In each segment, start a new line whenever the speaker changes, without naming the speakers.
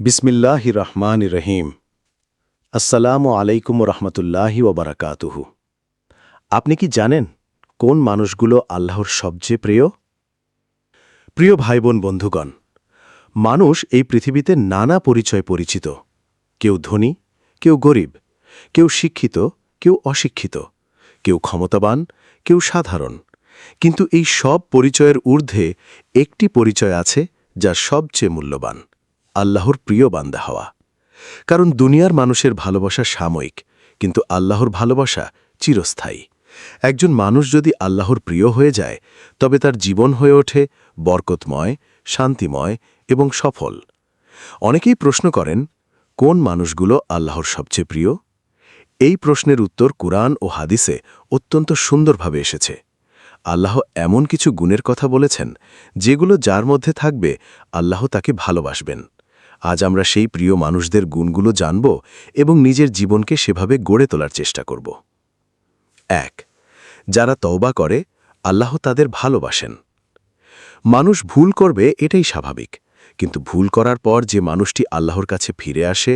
বিসমিল্লাহির রহমানির রহিম। আসসালামু আলাইকুম রহমতুল্লাহি ওবরাকাতুহু। আপনি কি জানেন কোন মানুষগুলো আল্লাহর সবচেয়ে প্রিয়? প্রিয় ভাইবোন বন্ধুগণ, মানুষ এই পৃথিবীতে নানা পরিচয় পরিচিত। কেউ ধনী, কেউ গরিব, কেউ শিক্ষিত, কেউ অশিক্ষিত, কেউ ক্ষমতাবান, কেউ সাধারণ। কিন্তু এই সব পরিচয়ের ঊর্ধ্বে একটি পরিচয় আছে যা সবচেয়ে মূল্যবান: আল্লাহর প্রিয় বান্দা হওয়া। কারণ দুনিয়ার মানুষের ভালোবাসা সাময়িক, কিন্তু আল্লাহর ভালোবাসা চিরস্থায়ী। একজন মানুষ যদি আল্লাহর প্রিয় হয়ে যায়, তবে তার জীবন হয়ে ওঠে বরকতময়, শান্তিময় এবং সফল। অনেকেই প্রশ্ন করেন, কোন মানুষগুলো আল্লাহর সবচেয়ে প্রিয়? এই প্রশ্নের উত্তর কুরআন ও হাদিসে অত্যন্ত সুন্দরভাবে এসেছে। আল্লাহ এমন কিছু গুণের কথা বলেছেন, যেগুলো যার মধ্যে থাকবে আল্লাহ তাকে ভালোবাসবেন। আজ আমরা সেই প্রিয় মানুষদের গুণগুলো জানব এবং নিজের জীবনকে সেভাবে গড়ে তোলার চেষ্টা করব। ১. যারা তওবা করে, আল্লাহ তাদের ভালোবাসেন। মানুষ ভুল করবে, এটাই স্বাভাবিক। কিন্তু ভুল করার পর যে মানুষটি আল্লাহর কাছে ফিরে আসে,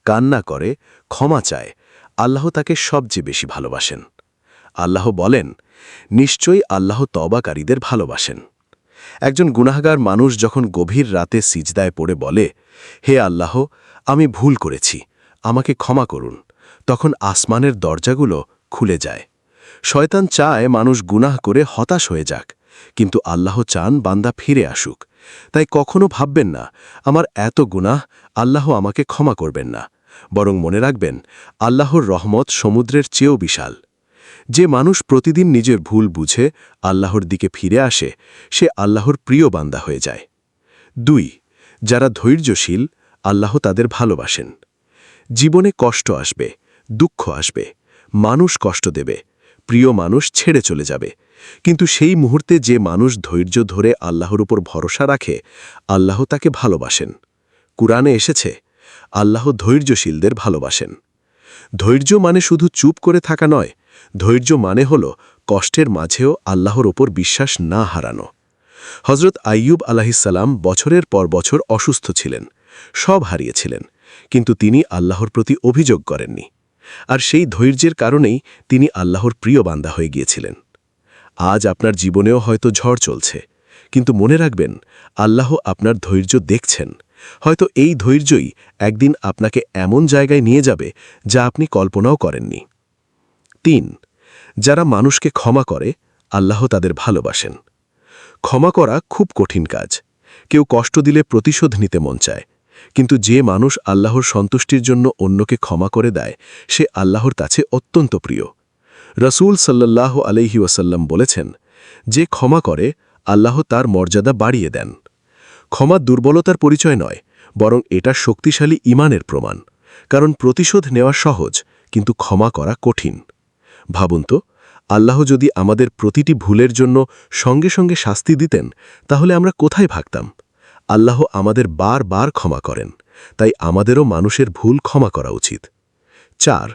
কান্না করে, ক্ষমা চায়, আল্লাহ তাকে সবচেয়ে বেশি ভালোবাসেন। আল্লাহ বলেন, নিশ্চয়ই আল্লাহ তওবাকারীদের ভালোবাসেন। একজন গুনাহগার মানুষ যখন গভীর রাতে সিজদায় পড়ে বলে, হে আল্লাহ, আমি ভুল করেছি, আমাকে ক্ষমা করুন, তখন আসমানের দরজাগুলো খুলে যায়। শয়তান চায় মানুষ গুনাহ করে হতাশ হয়ে যাক, কিন্তু আল্লাহ চান বান্দা ফিরে আসুক। তাই কখনো ভাববেন না, আমার এত গুনাহ, আল্লাহ আমাকে ক্ষমা করবেন না। বরং মনে রাখবেন, আল্লাহর রহমত সমুদ্রের চেয়েও বিশাল। যে মানুষ প্রতিদিন নিজের ভুল বুঝে আল্লাহর দিকে ফিরে আসে, সে আল্লাহর প্রিয় বান্দা হয়ে যায়। ২. যারা ধৈর্যশীল, আল্লাহ তাদের ভালোবাসেন। জীবনে কষ্ট আসবে, দুঃখ আসবে, মানুষ কষ্ট দেবে, প্রিয় মানুষ ছেড়ে চলে যাবে। কিন্তু সেই মুহূর্তে যে মানুষ ধৈর্য ধরে আল্লাহর উপর ভরসা রাখে, আল্লাহ তাকে ভালোবাসেন। কুরআনে এসেছে, আল্লাহ ধৈর্যশীলদের ভালোবাসেন। ধৈর্য মানে শুধু চুপ করে থাকা নয়, ধৈর্য মানে হল কষ্টের মাঝেও আল্লাহর ওপর বিশ্বাস না হারানো। হজরত আইয়ুব আলাহিসাল্লাম বছরের পর বছর অসুস্থ ছিলেন, সব হারিয়েছিলেন, কিন্তু তিনি আল্লাহর প্রতি অভিযোগ করেননি। আর সেই ধৈর্যের কারণেই তিনি আল্লাহর প্রিয় বান্দা হয়ে গিয়েছিলেন। আজ আপনার জীবনেও হয়তো ঝড় চলছে, কিন্তু মনে রাখবেন, আল্লাহ আপনার ধৈর্য দেখছেন। হয়তো এই ধৈর্যই একদিন আপনাকে এমন জায়গায় নিয়ে যাবে যা আপনি কল্পনাও করেননি। ৩. যারা মানুষকে ক্ষমা করে, আল্লাহ তাদের ভালোবাসেন। ক্ষমা করা খুব কঠিন কাজ। কেউ কষ্ট দিলে প্রতিশোধ নিতে মন চায়, কিন্তু যে মানুষ আল্লাহর সন্তুষ্টির জন্য অন্যকে ক্ষমা করে দেয়, সে আল্লাহর কাছে অত্যন্ত প্রিয়। রাসূল সাল্লাল্লাহু আলাইহি ওয়াসাল্লাম বলেছেন, যে ক্ষমা করে, আল্লাহ তার মর্যাদা বাড়িয়ে দেন। ক্ষমা দুর্বলতার পরিচয় নয়, বরং এটা শক্তিশালী ঈমানের প্রমাণ। কারণ প্রতিশোধ নেওয়া সহজ, কিন্তু ক্ষমা করা কঠিন। ভাবুন তো, আল্লাহ যদি আমাদের প্রতিটি ভুলের জন্য সঙ্গে সঙ্গে শাস্তি দিতেন, তাহলে আমরা কোথায় ভাগতাম? আল্লাহ আমাদের বারবার ক্ষমা করেন, তাই আমাদেরও মানুষের ভুল ক্ষমা করা উচিত। ৪.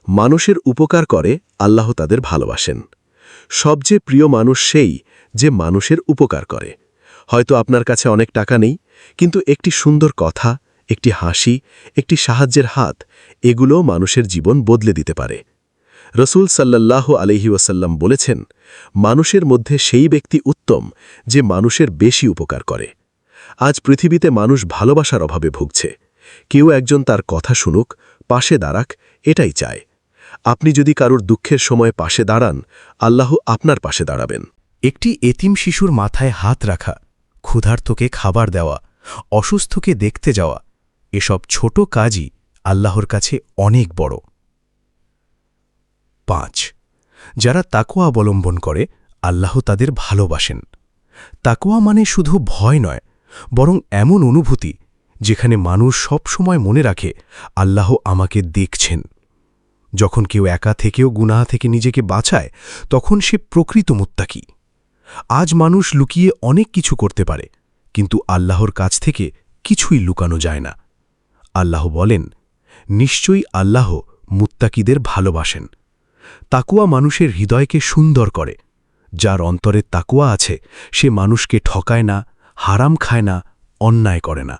মানুষের উপকার করে, আল্লাহ তাদের ভালোবাসেন। সবচেয়ে প্রিয় মানুষ সেই যে মানুষের উপকার করে। হয়তো আপনার কাছে অনেক টাকা নেই, কিন্তু একটি সুন্দর কথা, একটি হাসি, একটি সাহায্যের হাত, এগুলোও মানুষের জীবন বদলে দিতে পারে। রাসূল সাল্লাল্লাহু আলাইহি ওয়াসাল্লাম বলেছেন, মানুষের মধ্যে সেই ব্যক্তি উত্তম যে মানুষের বেশি উপকার করে। আজ পৃথিবীতে মানুষ ভালোবাসার অভাবে ভুগছে। কেউ একজন তার কথা শুনুক, পাশে দাঁড়াক, এটাই চায়। আপনি যদি কারোর দুঃখের সময় পাশে দাঁড়ান, আল্লাহ আপনার পাশে দাঁড়াবেন।
একটি এতিম শিশুর মাথায় হাত রাখা, ক্ষুধার্তকে খাবার দেওয়া, অসুস্থকে দেখতে যাওয়া, এসব ছোট কাজই আল্লাহর কাছে অনেক বড়। ৫. যারা তাকওয়া অবলম্বন করে, আল্লাহ তাদের ভালোবাসেন। তাকওয়া মানে শুধু ভয় নয়, বরং এমন অনুভূতি যেখানে মানুষ সব সময় মনে রাখে, আল্লাহ আমাকে দেখছেন। যখন কেউ একা থেকেও গুনাহ থেকে নিজেকে বাঁচায়, তখন সে প্রকৃত মুত্তাকি। আজ মানুষ লুকিয়ে অনেক কিছু করতে পারে, কিন্তু আল্লাহর কাছ থেকে কিছুই লুকানো যায় না। আল্লাহ বলেন, নিশ্চয়ই আল্লাহ মুত্তাকিদের ভালোবাসেন। তাকওয়া মানুষের হৃদয়কে সুন্দর করে। যার অন্তরে তাকওয়া আছে, সে মানুষকে ঠকায় না, হারাম খায় না, অন্যায় করে না।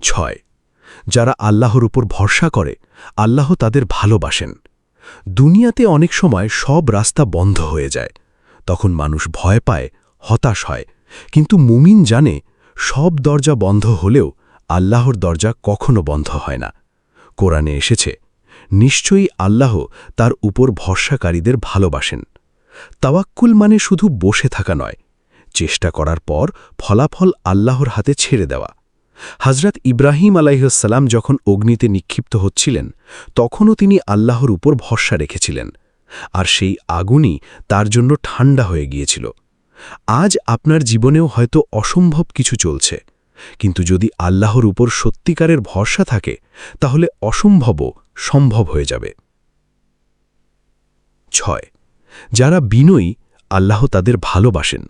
6 যারা আল্লাহর উপর ভরসা করে আল্লাহ তাদের ভালোবাসেন। দুনিয়াতে অনেক সময় সব রাস্তা বন্ধ হয়ে যায়, তখন মানুষ ভয় পায়, হতাশ হয়, কিন্তু মুমিন জানে সব দরজা বন্ধ হলেও আল্লাহর দরজা কখনো বন্ধ হয় না। কোরআনে এসেছে, নিশ্চয়ই আল্লাহ তার উপর ভরসাকারীদের ভালোবাসেন। তাওয়াক্কুল মানে শুধু বসে থাকা নয়, চেষ্টা করার পর ফলাফল আল্লাহর হাতে ছেড়ে দেওয়া। হযরত ইব্রাহিম আলাইহিসসালাম যখন অগ্নিতে নিক্ষিপ্ত হচ্ছিলেন, তখনও তিনি আল্লাহর উপর ভরসা রেখেছিলেন, আর সেই আগুনই তার জন্য ঠান্ডা হয়ে গিয়েছিল। আজ আপনার জীবনেও হয়তো অসম্ভব কিছু চলছে, কিন্তু যদি আল্লাহর উপর সত্যিকারের ভরসা থাকে তাহলে অসম্ভবও সম্ভব হয়ে যাবে। 6 যারা বিনয়ী আল্লাহ তাদের ভালোবাসেন।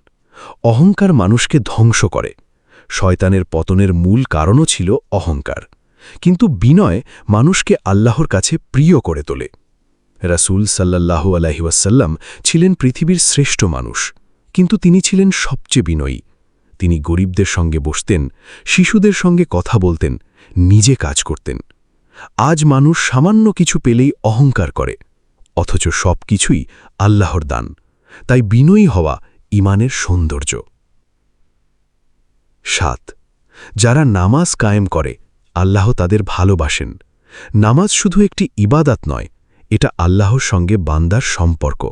অহংকার মানুষকে ধ্বংস করে। শয়তানের পতনের মূল কারণও ছিল অহংকার, কিন্তু বিনয় মানুষকে আল্লাহর কাছে প্রিয় করে তোলে। রাসূল সাল্লাল্লাহু আলাইহি ওয়াসাল্লাম ছিলেন পৃথিবীর শ্রেষ্ঠ মানুষ, কিন্তু তিনি ছিলেন সবচেয়ে বিনয়ী। তিনি গরিবদের সঙ্গে বসতেন, শিশুদের সঙ্গে কথা বলতেন, নিজে কাজ করতেন। আজ মানুষ সামান্য কিছু পেলেই অহংকার করে, অথচ সব কিছুই আল্লাহর দান। তাই বিনয়ী হওয়া ঈমানের সৌন্দর্য। 7 যারা নামাজ কায়েম করে আল্লাহ তাদের ভালোবাসেন। নামাজ শুধু একটি ইবাদত নয়, এটা আল্লাহর সঙ্গে বান্দার সম্পর্ক।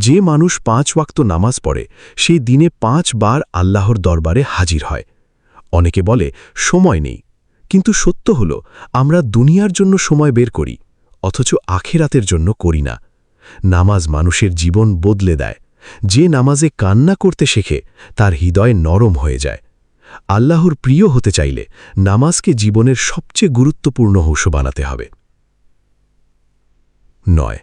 যে মানুষ 5 ওয়াক্ত নামাজ পড়ে সেই দিনে 5 বার আল্লাহর দরবারে হাজির হয়। অনেকে বলে সময় নেই, কিন্তু সত্য হল আমরা দুনিয়ার জন্য সময় বের করি, অথচ আখিরাতের জন্য করি না। নামাজ মানুষের জীবন বদলে দেয়। যে নামাজে কান্না করতে শেখে তার হৃদয় নরম হয়ে যায়। আল্লাহর প্রিয় হতে চাইলে নামাজকে জীবনের সবচেয়ে গুরুত্বপূর্ণ অংশ বানাতে হবে। 9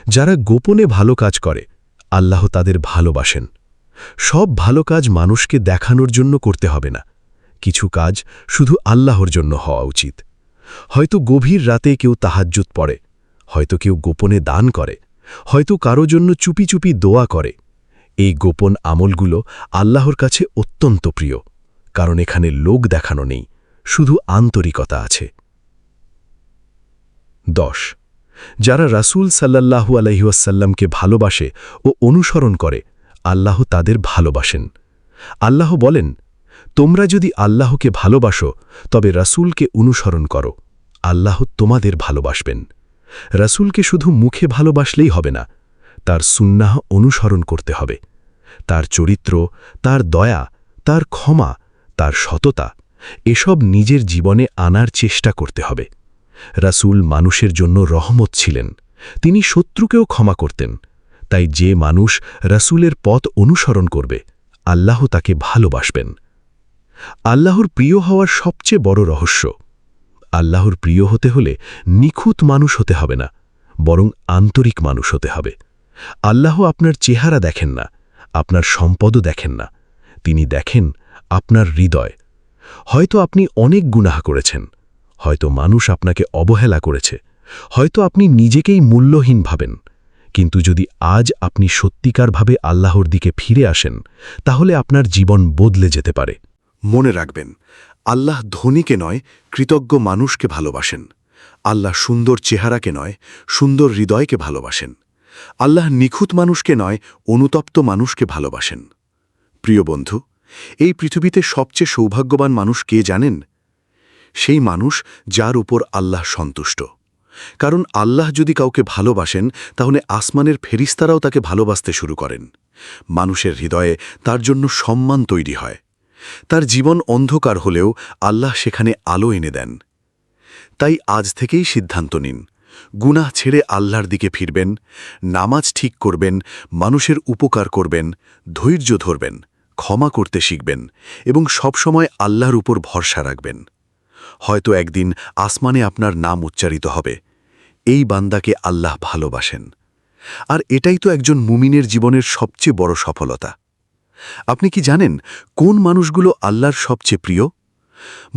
যারা গোপনে ভালো কাজ করে আল্লাহ তাদের ভালোবাসেন। সব ভালো কাজ মানুষকে দেখানোর জন্য করতে হবে না, কিছু কাজ শুধু আল্লাহর জন্য হওয়া উচিত। হয়তো গভীর রাতে কেউ তাহাজ্জুদ পড়ে, হয়তো কেউ গোপনে দান করে, হয়তো কারো জন্য চুপি চুপি দোয়া করে। এই গোপন আমলগুলো আল্লাহর কাছে অত্যন্ত প্রিয়, কারণ এখানে লোক দেখানো নেই, শুধু আন্তরিকতা আছে। 10 যারা রাসূল সাল্লাল্লাহু আলাইহি ওয়াসাল্লামকে ভালোবাসে ও অনুসরণ করে আল্লাহ তাদের ভালোবাসেন। আল্লাহ বলেন, তোমরা যদি আল্লাহকে ভালোবাসো তবে রাসূলকে অনুসরণ করো, আল্লাহ তোমাদের ভালোবাসবেন। রাসূলকে শুধু মুখে ভালোবাসলেই হবে না, তার সুন্নাহ অনুসরণ করতে হবে। তার চরিত্র, তার দয়া, তার ক্ষমা, তার সততা এসব নিজের জীবনে আনার চেষ্টা করতে হবে। রাসূল মানুষের জন্য রহমত ছিলেন, তিনি শত্রুকেও ক্ষমা করতেন। তাই যে মানুষ রাসূলের পথ অনুসরণ করবে আল্লাহ তাকে ভালোবাসবেন। আল্লাহর প্রিয় হওয়ার সবচেয়ে বড় রহস্য, আল্লাহর প্রিয় হতে হলে নিখুঁত মানুষ হতে হবে না, বরং আন্তরিক মানুষ হতে হবে। আল্লাহ আপনার চেহারা দেখেন না, আপনার সম্পদও দেখেন না, তিনি দেখেন আপনার হৃদয়। হয়তো আপনি অনেক গুনাহ করেছেন, হয়তো মানুষ আপনাকে অবহেলা করেছে, হয়তো আপনি নিজেকেই মূল্যহীন ভাবেন, কিন্তু যদি আজ আপনি সত্যিকারভাবে আল্লাহর দিকে ফিরে আসেন তাহলে আপনার জীবন বদলে যেতে পারে।
মনে রাখবেন, আল্লাহ ধনীকে নয় কৃতজ্ঞ মানুষকে ভালোবাসেন। আল্লাহ সুন্দর চেহারাকে নয় সুন্দর হৃদয়কে ভালোবাসেন। আল্লাহ নিখুঁত মানুষকে নয় অনুতপ্ত মানুষকে ভালোবাসেন। প্রিয় বন্ধু, এই পৃথিবীতে সবচেয়ে সৌভাগ্যবান মানুষ কে জানেন? সেই মানুষ যার উপর আল্লাহ সন্তুষ্ট। কারণ আল্লাহ যদি কাউকে ভালোবাসেন তাহলে আসমানের ফেরিস্তারাও তাকে ভালোবাসতে শুরু করেন। মানুষের হৃদয়ে তার জন্য সম্মান তৈরি হয়। তার জীবন অন্ধকার হলেও আল্লাহ সেখানে আলো এনে দেন। তাই আজ থেকেই সিদ্ধান্ত নিন, গুনাহ ছেড়ে আল্লাহর দিকে ফিরবেন, নামাজ ঠিক করবেন, মানুষের উপকার করবেন, ধৈর্য ধরবেন, ক্ষমা করতে শিখবেন এবং সবসময় আল্লাহর উপর ভরসা রাখবেন। হয়তো একদিন আসমানে আপনার নাম উচ্চারিত হবে, এই বান্দাকে আল্লাহ ভালোবাসেন। আর এটাই তো একজন মুমিনের জীবনের সবচেয়ে বড় সফলতা। আপনি কি জানেন কোন মানুষগুলো আল্লাহর সবচেয়ে প্রিয়?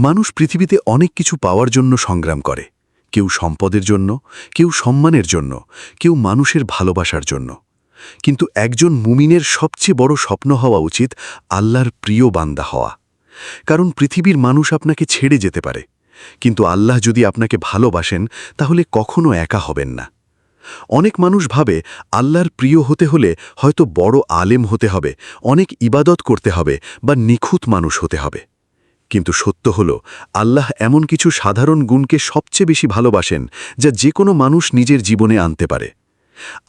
মানুষ পৃথিবীতে অনেক কিছু পাওয়ার জন্য সংগ্রাম করে, কেউ সম্পদের জন্য, কেউ সম্মানের জন্য, কেউ মানুষের ভালোবাসার জন্য। কিন্তু একজন মুমিনের সবচেয়ে বড় স্বপ্ন হওয়া উচিত আল্লাহর প্রিয় বান্দা হওয়া।
কারণ পৃথিবীর মানুষ আপনাকে ছেড়ে যেতে পারে, কিন্তু আল্লাহ যদি আপনাকে ভালোবাসেন তাহলে কখনো একা হবেন না। অনেক মানুষ ভাবে আল্লাহর প্রিয় হতে হলে হয়তো বড় আলেম হতে হবে, অনেক ইবাদত করতে হবে বা নিখুঁত মানুষ হতে হবে। কিন্তু সত্য হল আল্লাহ এমন কিছু সাধারণ গুণকে সবচেয়ে বেশি ভালোবাসেন যা যে কোনো মানুষ নিজের জীবনে আনতে পারে।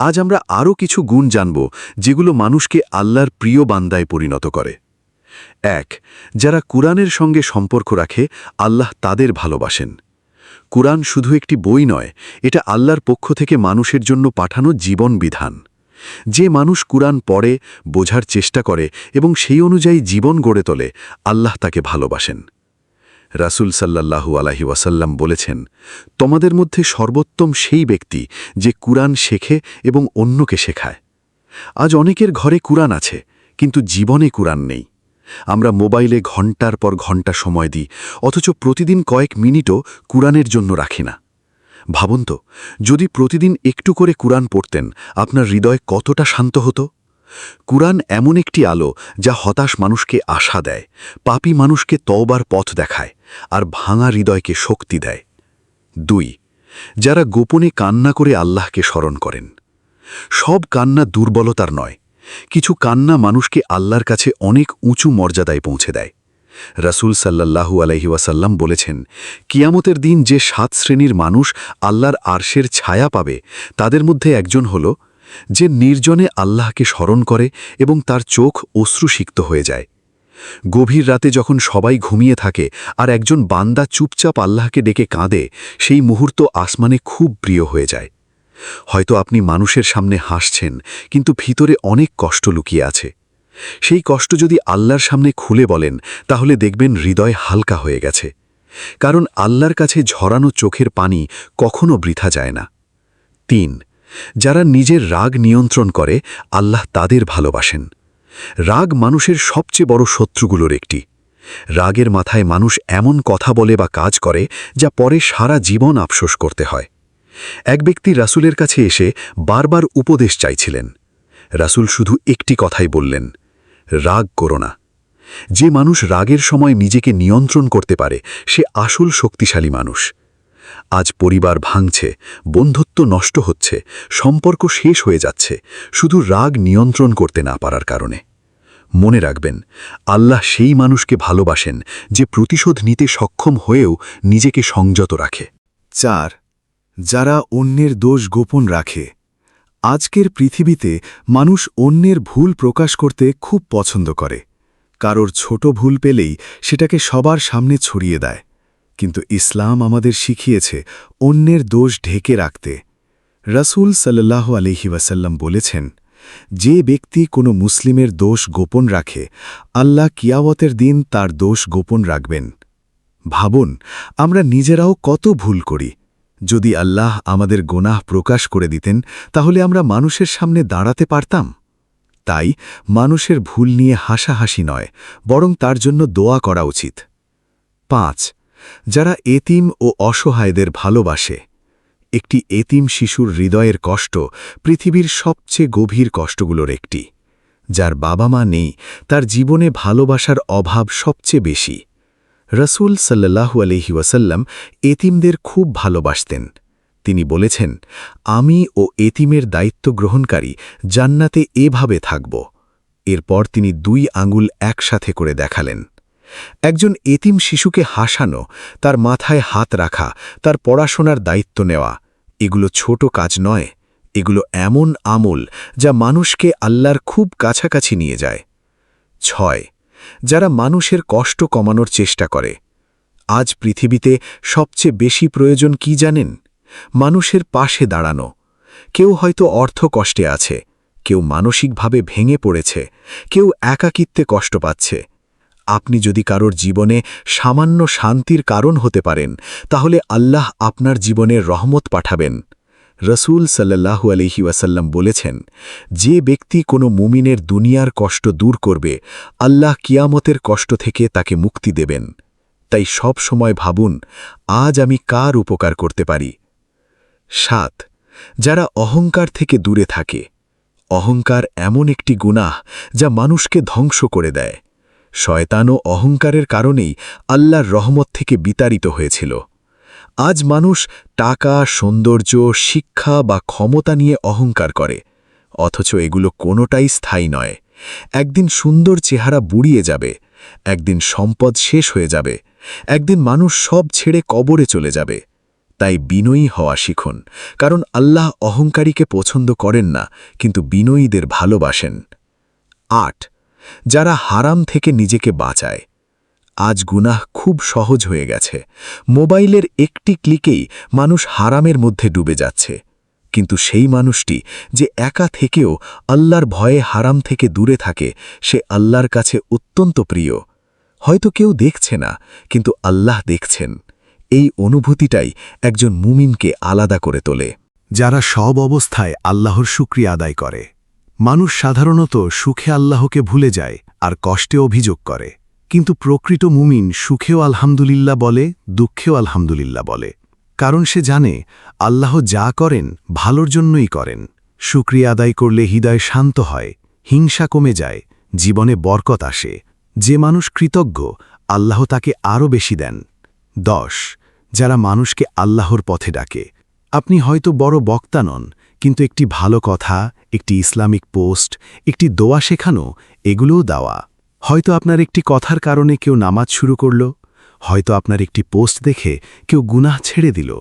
আজ আমরা আরও কিছু গুণ জানব যেগুলো মানুষকে আল্লাহর প্রিয় বান্দায় পরিণত করে। ১. যারা কুরআনের সঙ্গে সম্পর্ক রাখে, আল্লাহ তাদের ভালোবাসেন। কুরআন শুধু একটি বই নয়, এটা আল্লাহর পক্ষ থেকে মানুষের জন্য পাঠানো জীবন বিধান। যে মানুষ কুরআন পড়ে, বোঝার চেষ্টা করে এবং সেই অনুযায়ী জীবন গড়ে তোলে, আল্লাহ তাকে ভালোবাসেন। রাসূল সাল্লাল্লাহু আলাইহি ওয়াসাল্লাম বলেছেন, তোমাদের মধ্যে সর্বোত্তম সেই ব্যক্তি যে কুরআন শেখে এবং অন্যকে শেখায়। আজ অনেকের ঘরে কুরআন আছে, কিন্তু জীবনে কুরআন নেই। আমরা মোবাইলে ঘণ্টার পর ঘণ্টা সময় দিই, অথচ প্রতিদিন কয়েক মিনিটও কুরআনের জন্য রাখি না। ভাবুন তো, যদি প্রতিদিন একটু করে কুরআন পড়তেন, আপনার হৃদয় কতটা শান্ত হতো। কুরআন এমন একটি আলো যা হতাশ মানুষকে আশা দেয়, পাপী মানুষকে তওবার পথ দেখায়, আর ভাঙা হৃদয়কে শক্তি দেয়। ২. যারা গোপনে কান্না করে আল্লাহকে স্মরণ করেন। সব কান্না দুর্বলতার নয়, কিছু কান্না মানুষকে আল্লাহর কাছে অনেক উঁচু মর্যাদায় পৌঁছে দেয়। রাসূল সাল্লাল্লাহু আলাইহি ওয়াসাল্লাম বলেছেন, কিয়ামতের দিন যে ৭ শ্রেণীর মানুষ আল্লাহর আরশের ছায়া পাবে, তাদের মধ্যে একজন হল যে নির্জনে আল্লাহকে স্মরণ করে এবং তার চোখ অশ্রুসিক্ত হয়ে যায়। গভীর রাতে যখন সবাই ঘুমিয়ে থাকে আর একজন বান্দা চুপচাপ আল্লাহকে ডেকে কাঁদে, সেই মুহূর্ত আসমানে খুব প্রিয় হয়ে যায়। হয়তো আপনি মানুষের সামনে হাসছেন, কিন্তু ভিতরে অনেক কষ্ট লুকিয়ে আছে। সেই কষ্ট যদি আল্লাহর সামনে খুলে বলেন, তাহলে দেখবেন হৃদয় হালকা হয়ে গেছে। কারণ আল্লাহর কাছে ঝরানো চোখের পানি কখনো বৃথা যায় না। ৩. যারা নিজের রাগ নিয়ন্ত্রণ করে, আল্লাহ তাদের ভালোবাসেন। রাগ মানুষের সবচেয়ে বড় শত্রুগুলোর একটি। রাগের মাথায় মানুষ এমন কথা বলে বা কাজ করে যা পরে সারা জীবন আফসোস করতে হয়। এক ব্যক্তি রাসূলের কাছে এসে বারবার উপদেশ চাইছিলেন। রাসূল শুধু একটি কথাই বললেন, রাগ করো না। যে মানুষ রাগের সময় নিজেকে নিয়ন্ত্রণ করতে পারে, সে আসল শক্তিশালী মানুষ। আজ পরিবার ভাঙছে, বন্ধুত্ব নষ্ট হচ্ছে, সম্পর্ক শেষ হয়ে যাচ্ছে, শুধু রাগ নিয়ন্ত্রণ করতে না পারার কারণে। মনে রাখবেন, আল্লাহ সেই মানুষকে ভালোবাসেন যে প্রতিশোধ নিতে সক্ষম হয়েও নিজেকে সংযত রাখে।
৪. যারা অন্যের দোষ গোপন রাখে। আজকের পৃথিবীতে মানুষ অন্যের ভুল প্রকাশ করতে খুব পছন্দ করে। কারোর ছোট ভুল পেলেই সেটাকে সবার সামনে ছড়িয়ে দেয়। কিন্তু ইসলাম আমাদের শিখিয়েছে অন্যের দোষ ঢেকে রাখতে। রাসূল সাল্লাল্লাহু আলাইহি ওয়াসাল্লাম বলেছেন, যে ব্যক্তি কোনো মুসলিমের দোষ গোপন রাখে, আল্লাহ কিয়ামতের দিন তার দোষ গোপন রাখবেন। ভাবুন, আমরা নিজেরাও কত ভুল করি। যদি আল্লাহ আমাদের গোনাহ প্রকাশ করে দিতেন, তাহলে আমরা মানুষের সামনে দাঁড়াতে পারতাম। তাই মানুষের ভুল নিয়ে হাসাহাসি নয়, বরং তার জন্য দোয়া করা উচিত। ৫. যারা এতিম ও অসহায়দের ভালোবাসে। একটি এতিম শিশুর হৃদয়ের কষ্ট পৃথিবীর সবচেয়ে গভীর কষ্টগুলোর একটি। যার বাবা মা নেই, তার জীবনে ভালোবাসার অভাব সবচেয়ে বেশি। রাসূল সাল্লাল্লাহু আলাইহি ওয়াসাল্লাম এতিমদের খুব ভালোবাসতেন। তিনি বলেছেন, আমি ও এতিমের দায়িত্ব গ্রহণকারী জান্নাতে এভাবে থাকব। এরপর তিনি 2 আঙুল একসাথে করে দেখালেন। একজন এতিম শিশুকে হাসানো, তার মাথায় হাত রাখা, তার পড়াশোনার দায়িত্ব নেওয়া, এগুলো ছোট কাজ নয়, এগুলো এমন আমল যা মানুষকে আল্লাহর খুব কাছাকাছি নিয়ে যায়। ৬. যারা মানুষের কষ্ট কমানোর চেষ্টা করে। আজ পৃথিবীতে সবচেয়ে বেশি প্রয়োজন কি জানেন? মানুষের পাশে দাঁড়ানো। কেউ হয়তো অর্থ কষ্টে আছে, কেউ মানসিকভাবে ভেঙে পড়েছে, কেউ একাকিত্বে কষ্ট পাচ্ছে। আপনি যদি কারোর জীবনে সামান্য শান্তির কারণ হতে পারেন, তাহলে আল্লাহ আপনার জীবনে রহমত পাঠাবেন। রাসূল সাল্লাল্লাহু আলাইহি ওয়াসাল্লাম বলেছেন, যে ব্যক্তি কোনো মুমিনের দুনিয়ার কষ্ট দূর করবে, আল্লাহ কিয়ামতের কষ্ট থেকে তাকে মুক্তি দেবেন। তাই সব সময় ভাবুন, আজ আমি কার উপকার করতে পারি। ৭. যারা অহংকার থেকে দূরে থাকে। অহংকার এমন একটি গুনাহ যা মানুষকে ধ্বংস করে দেয়।
শয়তান ও অহংকারের কারণেই আল্লাহর রহমত থেকে বিতাড়িত হয়েছিল। আজ মানুষ টাকা, সৌন্দর্য, শিক্ষা বা ক্ষমতা নিয়ে অহংকার করে, অথচ এগুলো কোনোটাই স্থায়ী নয়। একদিন সুন্দর চেহারা বুড়িয়ে যাবে, একদিন সম্পদ শেষ হয়ে যাবে, একদিন মানুষ সব ছেড়ে কবরে চলে যাবে। তাই বিনয়ী হওয়া শিখুন, কারণ আল্লাহ অহংকারীকে পছন্দ করেন না, কিন্তু বিনয়ীদের ভালোবাসেন। ৮. যারা হারাম থেকে নিজেকে বাঁচায়। আজ গুনাহ খুব সহজ হয়ে গেছে। মোবাইলের একটি ক্লিকেই মানুষ হারামের মধ্যে ডুবে যাচ্ছে। কিন্তু সেই মানুষটি যে একা থেকেও আল্লাহর ভয়ে হারাম থেকে দূরে থাকে, সে আল্লাহর কাছে অত্যন্ত প্রিয়। হয়তো কেউ দেখছে না, কিন্তু আল্লাহ দেখছেন। এই অনুভূতিটাই একজন মুমিনকে আলাদা করে তোলে।
যারা সব অবস্থায় আল্লাহর শুকরিয়া আদায় করে। মানুষ সাধারণত সুখে আল্লাহকে ভুলে যায় আর কষ্টে অভিযোগ করে, কিন্তু প্রকৃত মুমিন সুখেও আলহামদুলিল্লাহ বলে, দুঃখেও আলহামদুলিল্লাহ বলে, কারণ সে জানে আল্লাহ যা করেন ভালোর জন্যই করেন। শুকরিয়া আদায় করলে হৃদয় শান্ত হয়, হিংসা কমে যায়, জীবনে বরকত আসে। যে মানুষ কৃতজ্ঞ, আল্লাহ তাকে আরও বেশি দেন। ১০. যারা মানুষকে আল্লাহর পথে ডাকে। আপনি হয়তো বড় বক্তা নন, কিন্তু একটি ভালো কথা, একটি ইসলামিক পোস্ট, একটি দোয়া শেখানো, এগুলোও দাওয়া। হয়তো আপনার একটি কথার কারণে কেউ নামাজ শুরু করল, হয়তো আপনার একটি পোস্ট দেখে কেউ গুনাহ ছেড়ে দিল।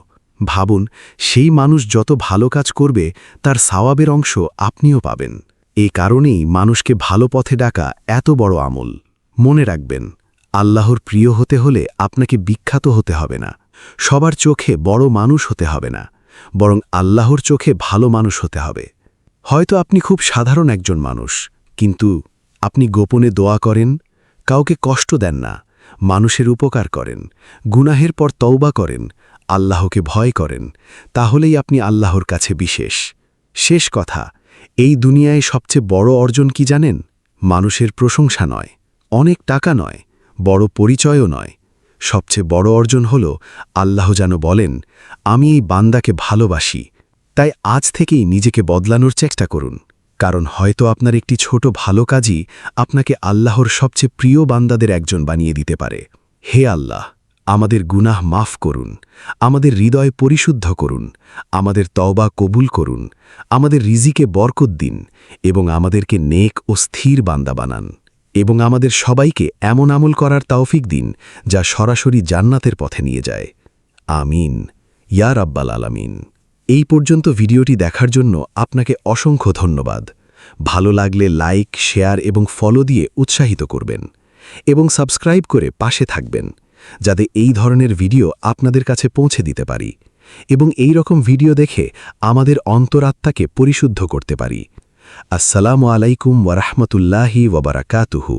ভাবুন, সেই মানুষ যত ভালো কাজ করবে তার সওয়াবের অংশ আপনিও পাবেন। এই কারণেই মানুষকে ভালো পথে ডাকা এত বড় আমল। মনে রাখবেন, আল্লাহর প্রিয় হতে হলে আপনাকে বিখ্যাত হতে হবে না, সবার চোখে বড় মানুষ হতে হবে না, বরং আল্লাহর চোখে ভালো মানুষ হতে হবে। হয়তো আপনি খুব সাধারণ একজন মানুষ, কিন্তু আপনি গোপনে দোয়া করেন, কাউকে কষ্ট দেন না, মানুষের উপকার করেন, গুনাহের পর তওবা করেন, আল্লাহকে ভয় করেন, তাহলেই আপনি আল্লাহর কাছে বিশেষ। শেষ কথা, এই দুনিয়ায় সবচেয়ে বড় অর্জন কি জানেন? মানুষের প্রশংসা নয়, অনেক টাকা নয়, বড় পরিচয়ও নয়। সবচেয়ে বড় অর্জন হল আল্লাহ যেন বলেন, আমি এই বান্দাকে ভালোবাসি। তাই আজ থেকেই নিজেকে বদলানোর চেষ্টা করুন, কারণ হয়তো আপনার একটি ছোট ভালো কাজই আপনাকে আল্লাহর সবচেয়ে প্রিয় বান্দাদের একজন বানিয়ে দিতে পারে। হে আল্লাহ, আমাদের গুনাহ মাফ করুন, আমাদের হৃদয় পরিশুদ্ধ করুন, আমাদের তওবা কবুল করুন, আমাদের রিজিকে বরকত দিন এবং আমাদেরকে নেক ও স্থির বান্দা বানান, এবং আমাদের সবাইকে এমন আমল করার তৌফিক দিন যা সরাসরি জান্নাতের পথে নিয়ে যায়। আমিন ইয়া রাব্বাল আলামিন। এই পর্যন্ত ভিডিওটি দেখার জন্য আপনাকে অসংখ্য ধন্যবাদ। ভালো লাগলে লাইক, শেয়ার এবং ফলো দিয়ে উৎসাহিত করবেন, এবং সাবস্ক্রাইব করে পাশে থাকবেন, যাতে এই ধরনের ভিডিও আপনাদের কাছে পৌঁছে দিতে পারি এবং এই রকম ভিডিও দেখে আমাদের অন্তরাত্মাকে পরিশুদ্ধ করতে পারি। আসসালামু আলাইকুম ওয়া রাহমাতুল্লাহি ওয়া বারাকাতুহু।